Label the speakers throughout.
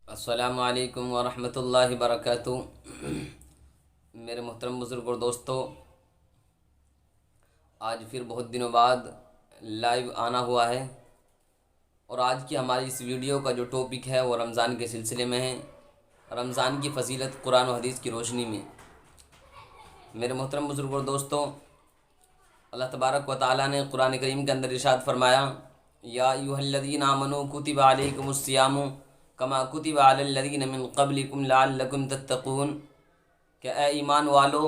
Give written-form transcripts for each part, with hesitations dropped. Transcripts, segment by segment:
Speaker 1: السلام علیکم ورحمۃ اللہ وبرکاتہ۔ میرے محترم بزرگ اور دوستو، آج پھر بہت دنوں بعد لائیو آنا ہوا ہے، اور آج کی ہماری اس ویڈیو کا جو ٹاپک ہے وہ رمضان کے سلسلے میں ہے، رمضان کی فضیلت قرآن و حدیث کی روشنی میں۔ میرے محترم بزرگ اور دوستو، اللہ تبارک و تعالیٰ نے قرآن کریم کے اندر ارشاد فرمایا، یا ایھا الذین آمنوا کتب علیکم الصیام کما کتب علی الذین من قبلکم لعلکم تتقون، کہ اے ایمان والو،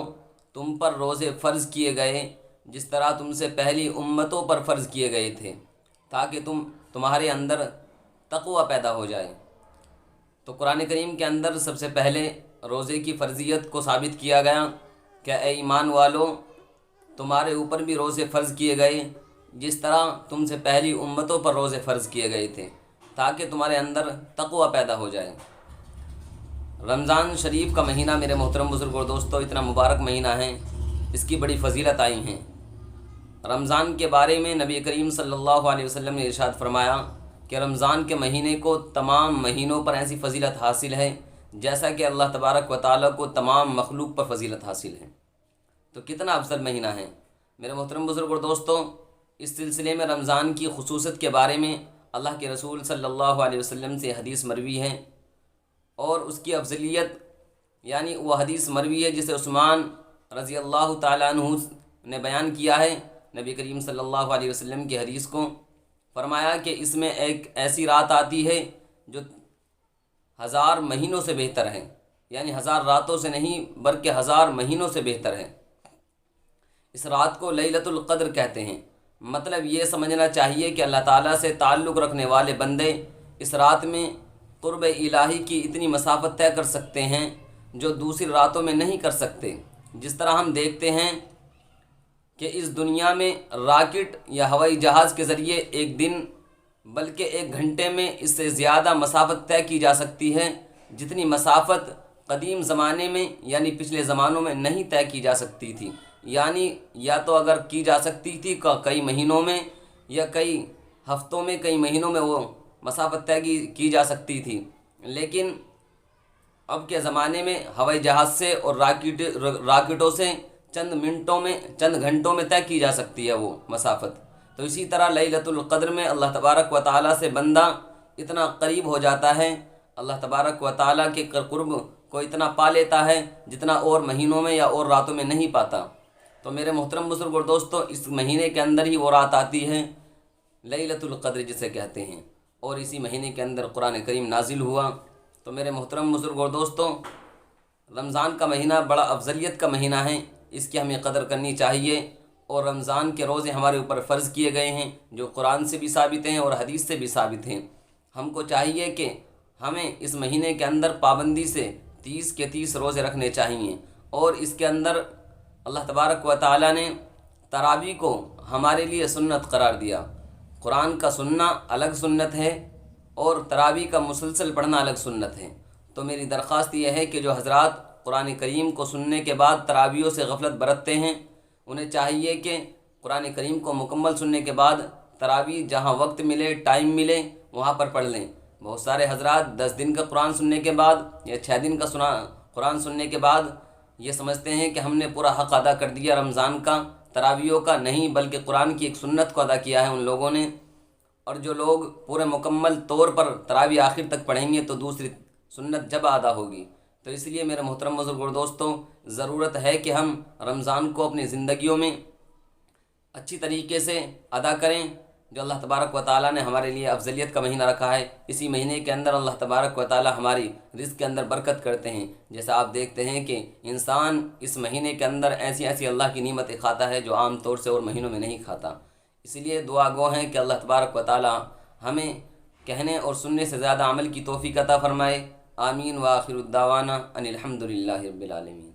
Speaker 1: تم پر روزے فرض کیے گئے جس طرح تم سے پہلی امتوں پر فرض کیے گئے تھے، تاکہ تمہارے اندر تقوی پیدا ہو جائے۔ تو قرآن کریم کے اندر سب سے پہلے روزے کی فرضیت کو ثابت کیا گیا کہ اے ایمان والو، تمہارے اوپر بھی روزے فرض کیے گئے جس طرح تم سے پہلی امتوں پر روزے فرض کیے گئے تھے، تاکہ تمہارے اندر تقوی پیدا ہو جائے۔ رمضان شریف کا مہینہ میرے محترم بزرگ اور دوستو اتنا مبارک مہینہ ہے، اس کی بڑی فضیلت آئی ہیں۔ رمضان کے بارے میں نبی کریم صلی اللہ علیہ وسلم نے ارشاد فرمایا کہ رمضان کے مہینے کو تمام مہینوں پر ایسی فضیلت حاصل ہے جیسا کہ اللہ تبارک و تعالیٰ کو تمام مخلوق پر فضیلت حاصل ہے۔ تو کتنا افضل مہینہ ہے میرے محترم بزرگ اور دوستو۔ اس سلسلے میں رمضان کی خصوصیت کے بارے میں اللہ کے رسول صلی اللہ علیہ وسلم سے حدیث مروی ہے، اور اس کی افضلیت یعنی وہ حدیث مروی ہے جسے عثمان رضی اللہ تعالیٰ عنہ نے بیان کیا ہے نبی کریم صلی اللہ علیہ وسلم کی حدیث کو۔ فرمایا کہ اس میں ایک ایسی رات آتی ہے جو 1000 مہینوں سے بہتر ہے، یعنی 1000 راتوں سے نہیں بلکہ 1000 مہینوں سے بہتر ہے۔ اس رات کو لیلۃ القدر کہتے ہیں۔ مطلب یہ سمجھنا چاہیے کہ اللہ تعالیٰ سے تعلق رکھنے والے بندے اس رات میں قرب الہی کی اتنی مسافت طے کر سکتے ہیں جو دوسری راتوں میں نہیں کر سکتے۔ جس طرح ہم دیکھتے ہیں کہ اس دنیا میں راکٹ یا ہوائی جہاز کے ذریعے ایک دن بلکہ 1 گھنٹے میں اس سے زیادہ مسافت طے کی جا سکتی ہے، جتنی مسافت قدیم زمانے میں یعنی پچھلے زمانوں میں نہیں طے کی جا سکتی تھی، یعنی یا تو اگر کی جا سکتی تھی کئی مہینوں میں یا کئی ہفتوں میں، کئی مہینوں میں وہ مسافت طے کی جا سکتی تھی، لیکن اب کے زمانے میں ہوائی جہاز سے اور راکٹوں سے چند منٹوں میں چند گھنٹوں میں طے کی جا سکتی ہے وہ مسافت۔ تو اسی طرح لیلۃ القدر میں اللہ تبارک و تعالیٰ سے بندہ اتنا قریب ہو جاتا ہے، اللہ تبارک و تعالیٰ کے قرب کو اتنا پا لیتا ہے جتنا اور مہینوں میں یا اور راتوں میں نہیں پاتا۔ تو میرے محترم بزرگ اور دوستو، اس مہینے کے اندر ہی وہ رات آتی ہے لیلۃ القدر جسے کہتے ہیں، اور اسی مہینے کے اندر قرآن کریم نازل ہوا۔ تو میرے محترم بزرگ اور دوستو، رمضان کا مہینہ بڑا افضلیت کا مہینہ ہے، اس کی ہمیں قدر کرنی چاہیے، اور رمضان کے روزے ہمارے اوپر فرض کیے گئے ہیں جو قرآن سے بھی ثابت ہیں اور حدیث سے بھی ثابت ہیں۔ ہم کو چاہیے کہ ہمیں اس مہینے کے اندر پابندی سے 30 کے 30 روزے رکھنے چاہیے، اور اس کے اندر اللہ تبارک و تعالیٰ نے تراویح کو ہمارے لیے سنت قرار دیا۔ قرآن کا سننا الگ سنت ہے اور تراویح کا مسلسل پڑھنا الگ سنت ہے۔ تو میری درخواست یہ ہے کہ جو حضرات قرآن کریم کو سننے کے بعد تراویحوں سے غفلت برتتے ہیں، انہیں چاہیے کہ قرآن کریم کو مکمل سننے کے بعد تراویح جہاں وقت ملے، ٹائم ملے، وہاں پر پڑھ لیں۔ بہت سارے حضرات 10 دن کا قرآن سننے کے بعد یا 6 دن کا قرآن سننے کے بعد یہ سمجھتے ہیں کہ ہم نے پورا حق ادا کر دیا رمضان کا، تراویحوں کا نہیں، بلکہ قرآن کی ایک سنت کو ادا کیا ہے ان لوگوں نے۔ اور جو لوگ پورے مکمل طور پر تراویح آخر تک پڑھیں گے تو دوسری سنت جب ادا ہوگی۔ تو اس لیے میرے محترم بزرگ اور دوستوں، ضرورت ہے کہ ہم رمضان کو اپنی زندگیوں میں اچھی طریقے سے ادا کریں، جو اللہ تبارک و تعالیٰ نے ہمارے لیے افضلیت کا مہینہ رکھا ہے۔ اسی مہینے کے اندر اللہ تبارک و تعالیٰ ہماری رزق کے اندر برکت کرتے ہیں۔ جیسا آپ دیکھتے ہیں کہ انسان اس مہینے کے اندر ایسی ایسی اللہ کی نعمتیں کھاتا ہے جو عام طور سے اور مہینوں میں نہیں کھاتا۔ اس لیے دعا گو ہیں کہ اللہ تبارک و تعالیٰ ہمیں کہنے اور سننے سے زیادہ عمل کی توفیق عطا فرمائے۔ آمین، وآخر الدعوانا ان الحمد للہ رب العالمین۔